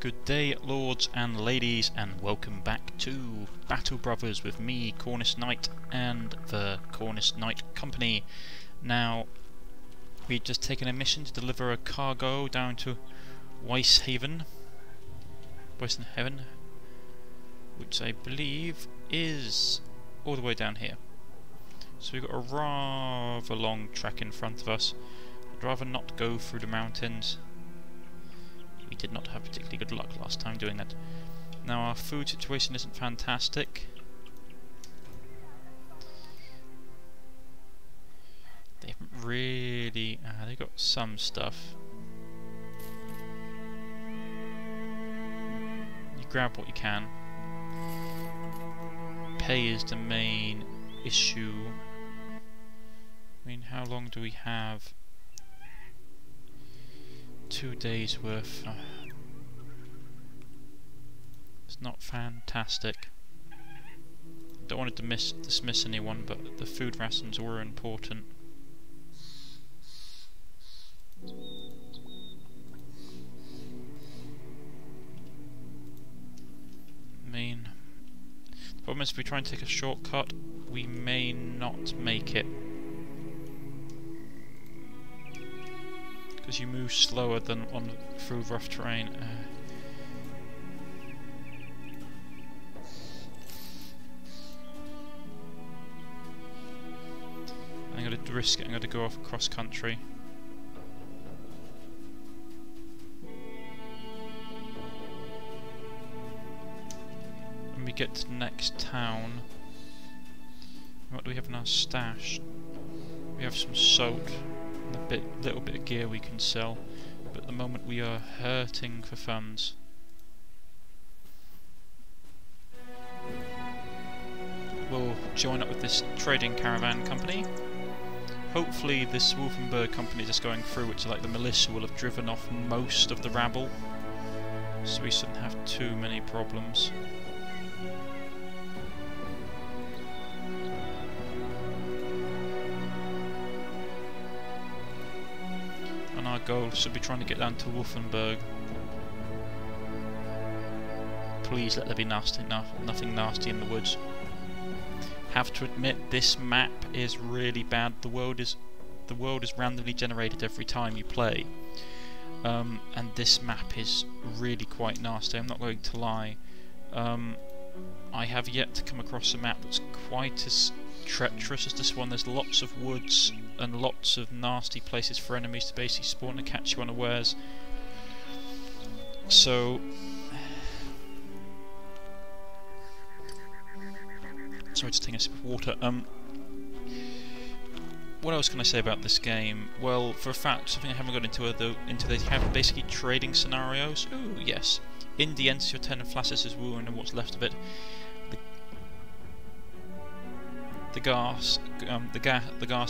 Good day, lords and ladies, and welcome back to Battle Brothers with me, Cornish-Knight, and the Cornish-Knight Company. Now, we've just taken a mission to deliver a cargo down to Weishaven, which I believe is all the way down here. So we've got a rather long trek in front of us. I'd rather not go through the mountains. We did not have particularly good luck last time doing that. Now our food situation isn't fantastic. They haven't really... they got some stuff. You grab what you can. Pay is the main issue. I mean, how long do we have? 2 days worth. It's not fantastic. Don't want to dismiss anyone, but the food rations were important. I mean, the problem is if we try and take a shortcut, we may not make it. Because you move slower than through rough terrain. I'm going to risk it. I'm going to go off cross country. When we get to the next town, what do we have in our stash? We have some salt. A little bit of gear we can sell, but at the moment we are hurting for funds. We'll join up with this trading caravan company. Hopefully this Wolfenburg company that's going through, which is like the militia, will have driven off most of the rabble, so we shouldn't have too many problems. Our goal should be trying to get down to Wolfenburg. Please let there be nothing nasty in the woods. Have to admit, this map is really bad. The world is randomly generated every time you play, and this map is really quite nasty. I'm not going to lie. I have yet to come across a map that's quite as treacherous as this one. There's lots of woods and lots of nasty places for enemies to basically spawn and catch you unawares. So, sorry, just taking a sip of water. What else can I say about this game? Well, for a fact, something I haven't got into they have basically trading scenarios. Ooh, yes. In the end, your tenant flashes is ruined and what's left of it. The ghast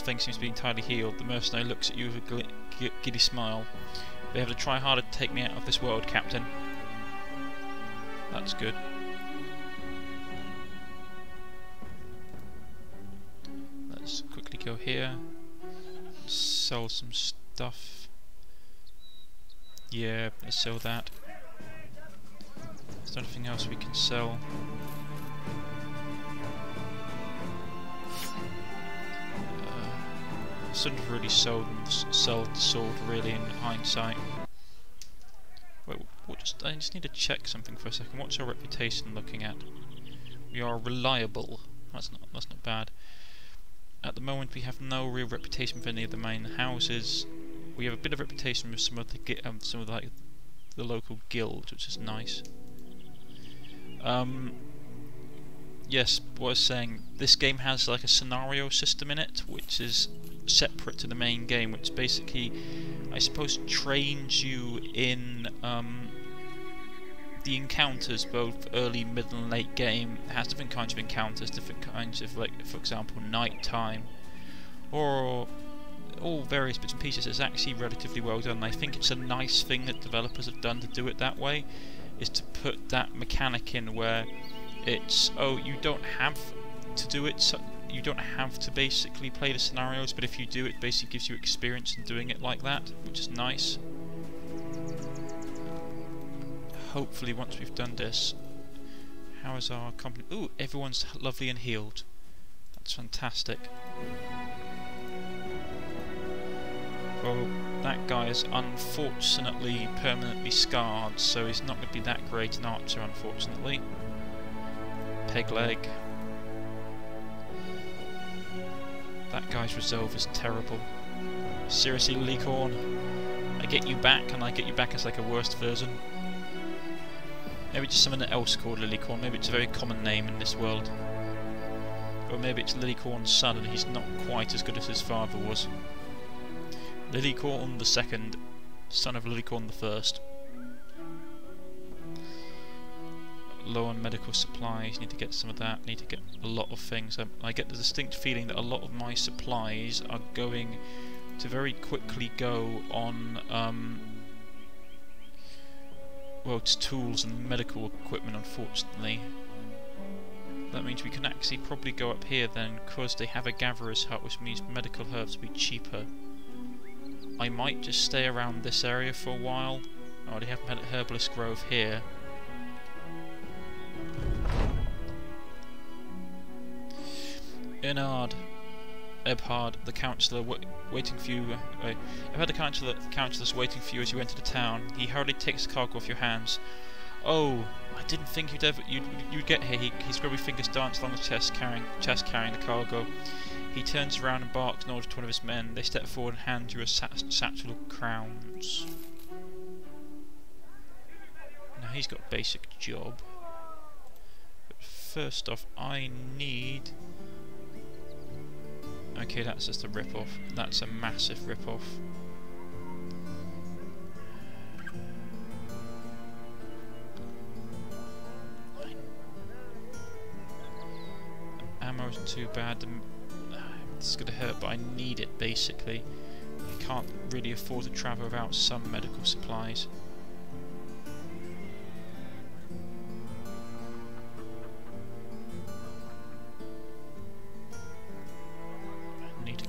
thing seems to be entirely healed. The mercenary looks at you with a giddy smile. They have to try harder to take me out of this world, Captain. That's good. Let's quickly go here. Sell some stuff. Yeah, let's sell that. Is there anything else we can sell? Shouldn't have really sold the sword really in hindsight. Wait, I just need to check something for a second. What's our reputation looking at? We are reliable. That's not bad. At the moment we have no real reputation for any of the main houses. We have a bit of reputation with some of the local guilds, which is nice. Yes, what I was saying, this game has like a scenario system in it, which is separate to the main game, which basically, I suppose, trains you in the encounters, both early, middle and late game. It has different kinds of encounters, different kinds of, like, for example, night time, or all various bits and pieces. It's actually relatively well done. I think it's a nice thing that developers have done to do it that way, is to put that mechanic in where it's, oh, you don't have to do it, so you don't have to basically play the scenarios, but if you do, it basically gives you experience in doing it like that, which is nice. hopefully once we've done this, how is our company? Ooh, everyone's lovely and healed. That's fantastic. Well, that guy is unfortunately permanently scarred, so he's not going to be that great an archer, unfortunately. Peg leg. That guy's resolve is terrible. Seriously, Licorn, I get you back, and I get you back as like a worst version. Maybe just someone else called Lilycorn. Maybe it's a very common name in this world. Or maybe it's Lilycorn's son, and he's not quite as good as his father was. Lilycorn the second, son of Lilycorn the first. Low on medical supplies, need to get some of that, need to get a lot of things. I get the distinct feeling that a lot of my supplies are going to very quickly go on, well, it's tools and medical equipment, unfortunately. That means we can actually probably go up here then, because they have a gatherer's hut, which means medical herbs will be cheaper. I might just stay around this area for a while. Oh, they have a herbalist grove here. Ernard, Ebhard, the councillor, waiting for you. Ebhard, the councillor's waiting for you as you enter the town. He hurriedly takes the cargo off your hands. Oh, I didn't think you'd get here. His grubby fingers dance along his chest, carrying the cargo. He turns around and barks in order to one of his men. They step forward and hand you a satchel of crowns. Now he's got a basic job. But first off, I need... Okay, that's just a rip-off. That's a massive rip-off. Ammo isn't too bad. This is going to hurt, but I need it, basically. I can't really afford to travel without some medical supplies.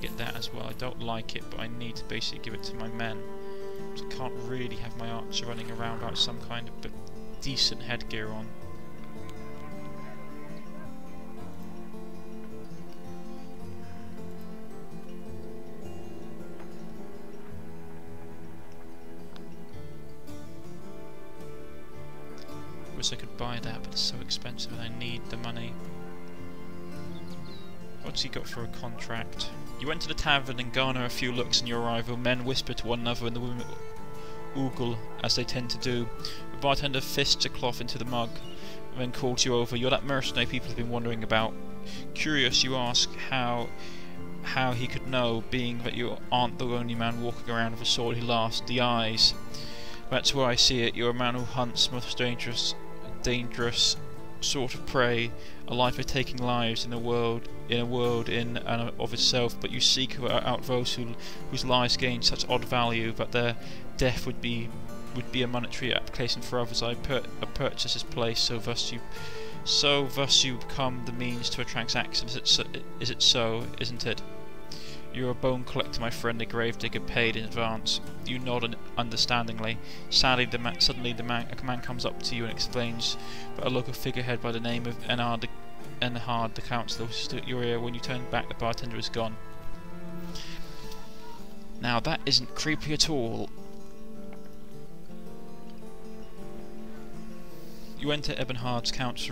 Get that as well. I don't like it, but I need to basically give it to my men. So I can't really have my archer running around without some kind of decent headgear on. Wish I could buy that, but it's so expensive and I need the money. What's he got for a contract? You enter the tavern and garner a few looks on your arrival. Men whisper to one another and the women ogle, as they tend to do. The bartender fists a cloth into the mug and then calls you over. You're that mercenary people have been wondering about. Curious, you ask how he could know, being that you aren't the only man walking around with a sword. He laughs. The eyes. That's where I see it. You're a man who hunts most dangerous sort of prey, a life of taking lives in a world in and of itself, but you seek out those whose lives gain such odd value that their death would be a monetary application for others. I purchase this place, so thus you become the means to a transaction. Is it so, isn't it? You're a bone collector, my friend, a gravedigger paid in advance. You nod understandingly. Sadly, suddenly a man comes up to you and explains that a local figurehead by the name of Ernard, the councillor, was stood at your ear. When you turn back, the bartender is gone. Now that isn't creepy at all. You enter Ebenhard's councillor's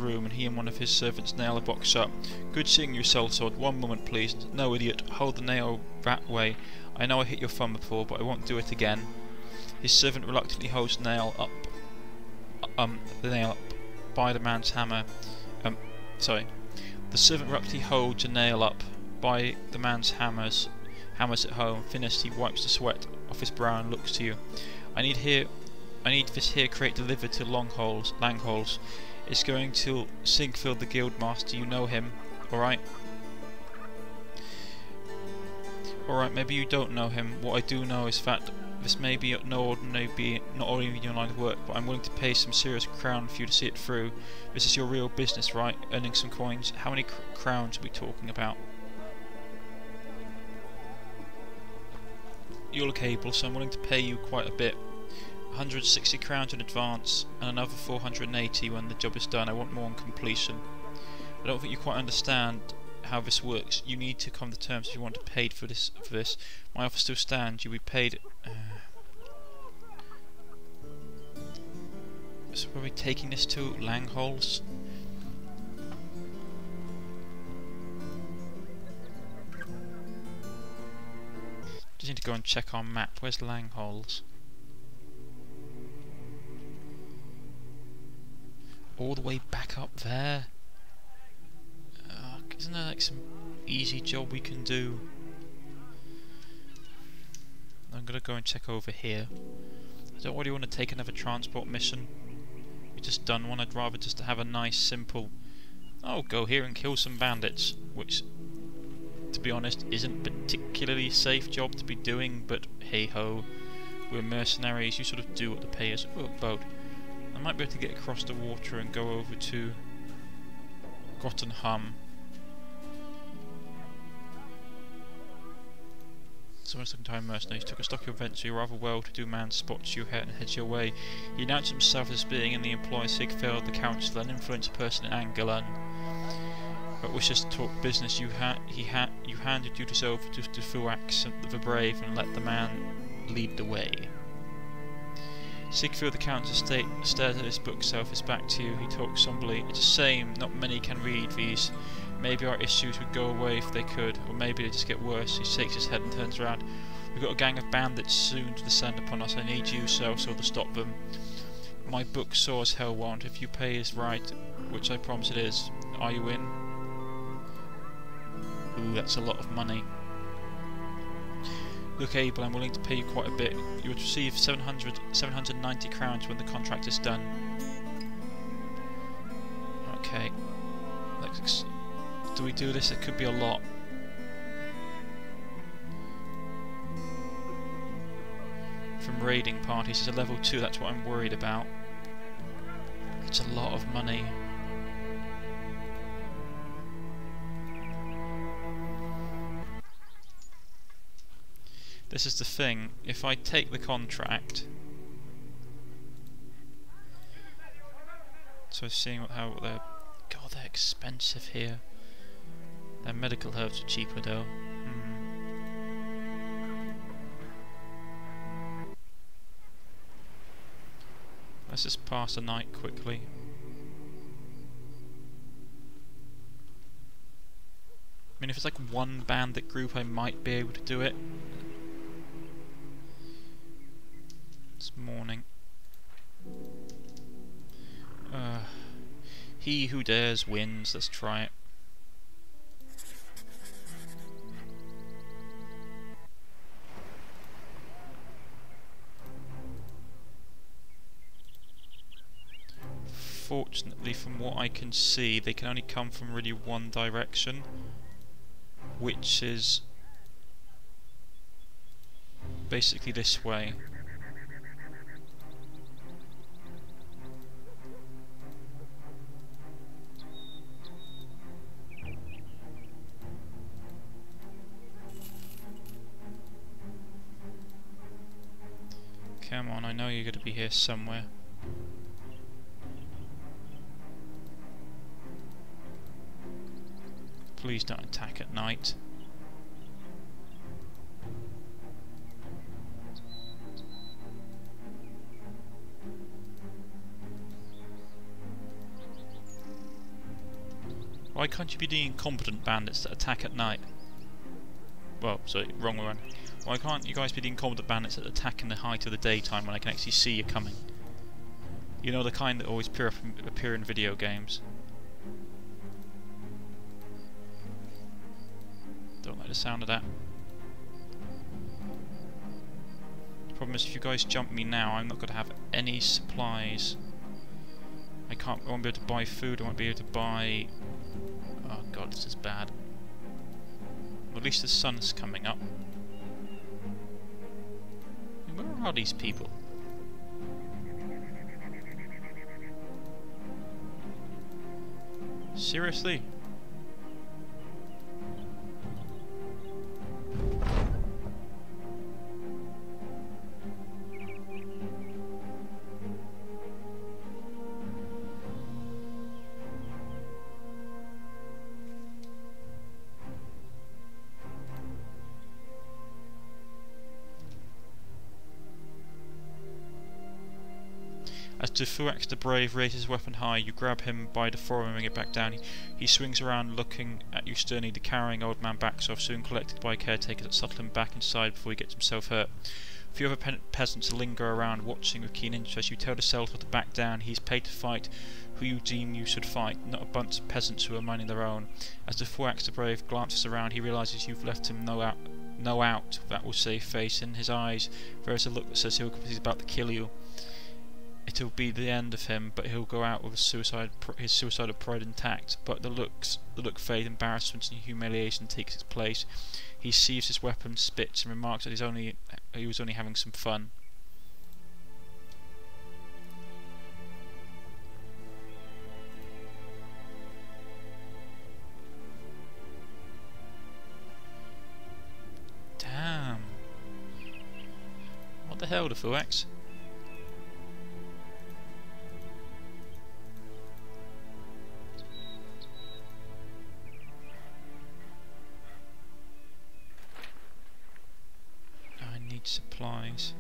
room, and he and one of his servants nail a box up. Good seeing you, sellsword. One moment, please. No, idiot. Hold the nail that way. I know I hit your thumb before, but I won't do it again. His servant reluctantly holds the nail up by the man's hammer. The servant reluctantly holds a nail up by the man's hammers at home. Finished, he wipes the sweat off his brow and looks to you. I need this here crate delivered to Langholz. It's going to Sigfield the Guildmaster. You know him, alright? Alright, maybe you don't know him. What I do know is that this may be not ordinary your line of work, but I'm willing to pay some serious crown for you to see it through. This is your real business, right? Earning some coins. How many crowns are we talking about? You look able, so I'm willing to pay you quite a bit. 160 crowns in advance and another 480 when the job is done. I want more on completion. I don't think you quite understand how this works. You need to come to terms if you want to pay for this. My offer still stands. You'll be paid. So where are we taking this to? Langholz? Just need to go and check our map. Where's Langholz? All the way back up there? Isn't there like some easy job we can do? I'm gonna go and check over here. I don't really want to take another transport mission. We just done one. I'd rather just have a nice simple, oh, go here and kill some bandits, which to be honest isn't particularly safe job to be doing, but hey ho, we're mercenaries. You sort of do what the pay is. Oh, a boat. I might be able to get across the water and go over to Grottenham. Someone's looking to hire mercenaries. Took a stock of events, so a rather well-to-do man spots you and heads your way. He announced himself as being in the employ of Sigfeld, the councillor, an influential person in Angolan, but wishes to talk business. You handed duties over to Fuax the Brave and let the man lead the way. Sigfeld the councillor stares at his bookshelf. His back to you. He talks somberly. It's a shame not many can read these. Maybe our issues would go away if they could, or maybe they just get worse. He shakes his head and turns around. We've got a gang of bandits soon to descend upon us. I need you, so to stop them. My book soars hell warrant. If you pay is right, which I promise it is, are you in? Ooh, that's a lot of money. Look, Abel, I'm willing to pay you quite a bit. You would receive 790 crowns when the contract is done. Okay. Do we do this? It could be a lot. From raiding parties, it's a level 2, that's what I'm worried about. It's a lot of money. This is the thing, if I take the contract, so seeing how they're, God, they're expensive here. Their medical herbs are cheaper though. Let's just pass the night quickly. I mean, if it's like one bandit group, I might be able to do it. It's morning. He who dares wins. Let's try it. Fortunately, from what I can see, they can only come from really one direction, which is basically this way. Come on, I know you're going to be here somewhere. Please don't attack at night. Why can't you be the incompetent bandits that attack at night? Well, sorry, wrong one. Why can't you guys be the incompetent bandits that attack in the height of the daytime when I can actually see you coming? You know, the kind that always appear in video games. Don't like the sound of that. The problem is, if you guys jump me now, I'm not going to have any supplies. I won't be able to buy food, I won't be able to buy... Oh god, this is bad. Well, at least the sun's coming up. Where are these people? Seriously? As Fuax the Brave raises his weapon high, you grab him by the forearm and bring it back down. He swings around, looking at you sternly. The carrying old man backs off, soon collected by caretakers that settle him back inside before he gets himself hurt. A few other peasants linger around, watching with keen interest. You tell the Celtor to back down. He's paid to fight who you deem you should fight, not a bunch of peasants who are minding their own. As the Fuax the Brave glances around, he realises you've left him no out that will save face. In his eyes there is a look that says he's about to kill you. It'll be the end of him, but he'll go out with his suicidal pride intact. But the look fade, embarrassment and humiliation takes its place. He sheathes his weapon, spits, and remarks that he was only having some fun. Damn. What the hell, the Fuax? Supplies.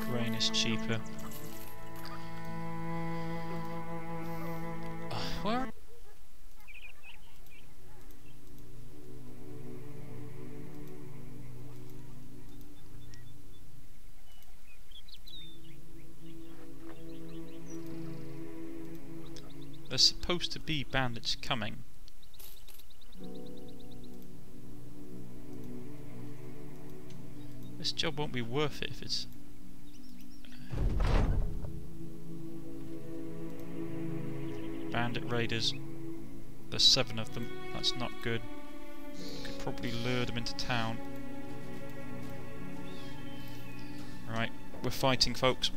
Grain is cheaper. Where? There's supposed to be bandits coming. This job won't be worth it if it's... Bandit raiders. There's 7 of them. That's not good. Could probably lure them into town. Right, we're fighting, folks.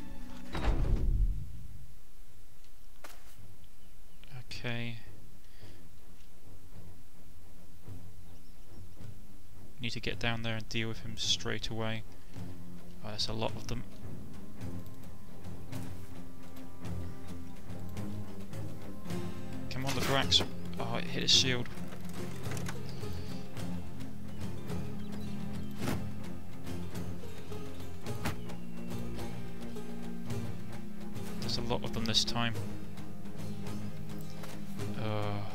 Okay. Need to get down there and deal with him straight away. Oh, there's a lot of them. Come on, the Brax. Oh, it hit his shield. There's a lot of them this time.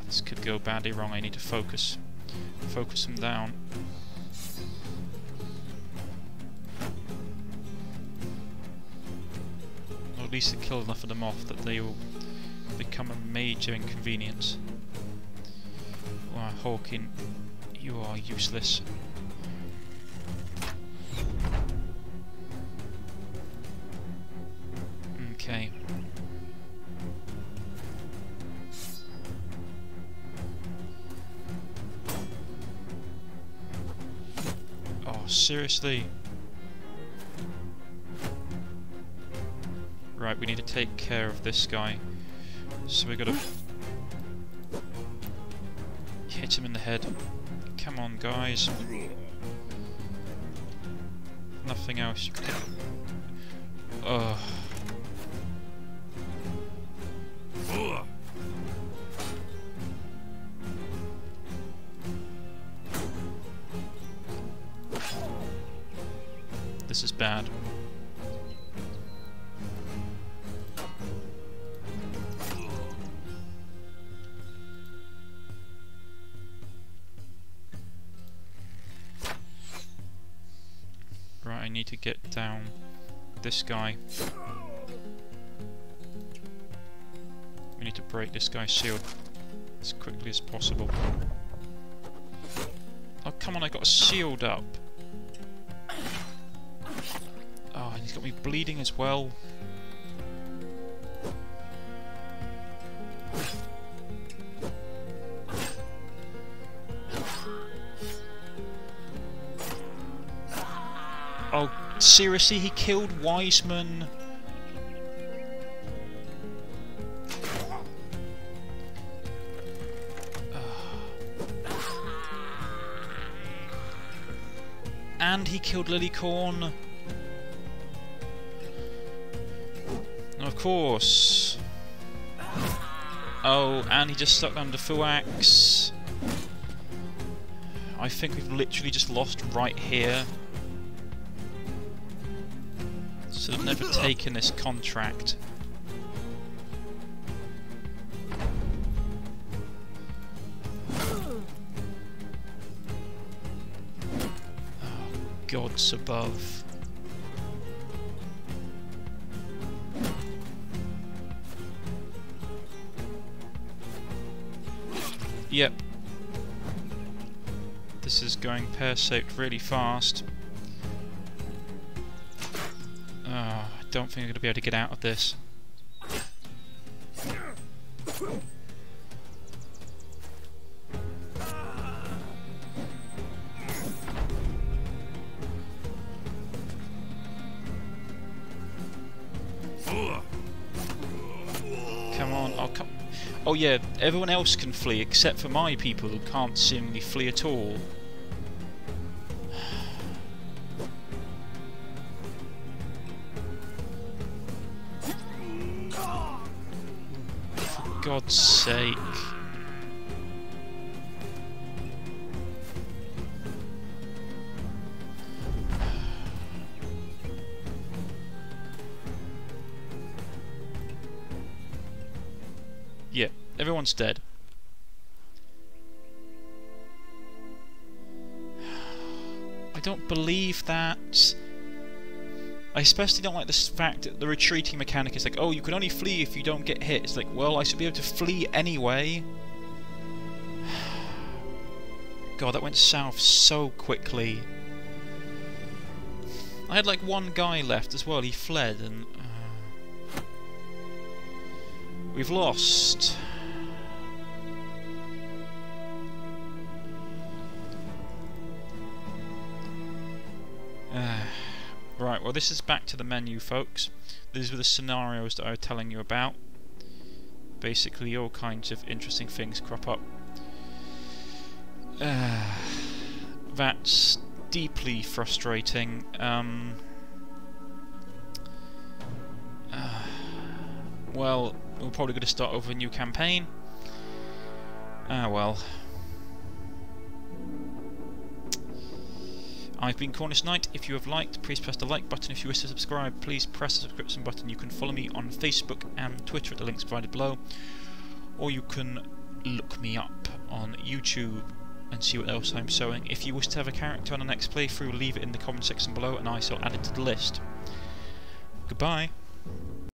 This could go badly wrong. I need to focus them down. Or at least to kill enough of them off that they will become a major inconvenience. Wow, Hawking, you are useless. Okay. Oh, seriously? Right, we need to take care of this guy. So we gotta hit him in the head. Come on, guys. Nothing else you can hit. Ugh. This is bad. Right, I need to get down this guy. We need to break this guy's shield as quickly as possible. Oh, come on, I got a shield up. Oh, and he's got me bleeding as well. Oh, seriously, he killed Wiseman. And he killed Lilycorn. Of course. Oh, and he just stuck under Fuax. I think we've literally just lost right here. should have never taken this contract. Oh, gods above. Yep. This is going pear-shaped really fast. Oh, I don't think I'm going to be able to get out of this. Come on, I'll come. Oh yeah, everyone else can flee except for my people who can't seemingly flee at all. For God's sake. Yeah, everyone's dead. I don't believe that. I especially don't like the fact that the retreating mechanic is like, oh, you can only flee if you don't get hit. It's like, well, I should be able to flee anyway. God, that went south so quickly. I had like one guy left as well, he fled and... we've lost. Right, well this is back to the menu, folks. These were the scenarios that I was telling you about. Basically all kinds of interesting things crop up. That's deeply frustrating. Well, we're probably going to start over a new campaign. Well. I've been Cornish-Knight. If you have liked, please press the like button. If you wish to subscribe, please press the subscription button. You can follow me on Facebook and Twitter at the links provided below. Or you can look me up on YouTube and see what else I'm showing. If you wish to have a character on the next playthrough, leave it in the comment section below and I shall add it to the list. Goodbye.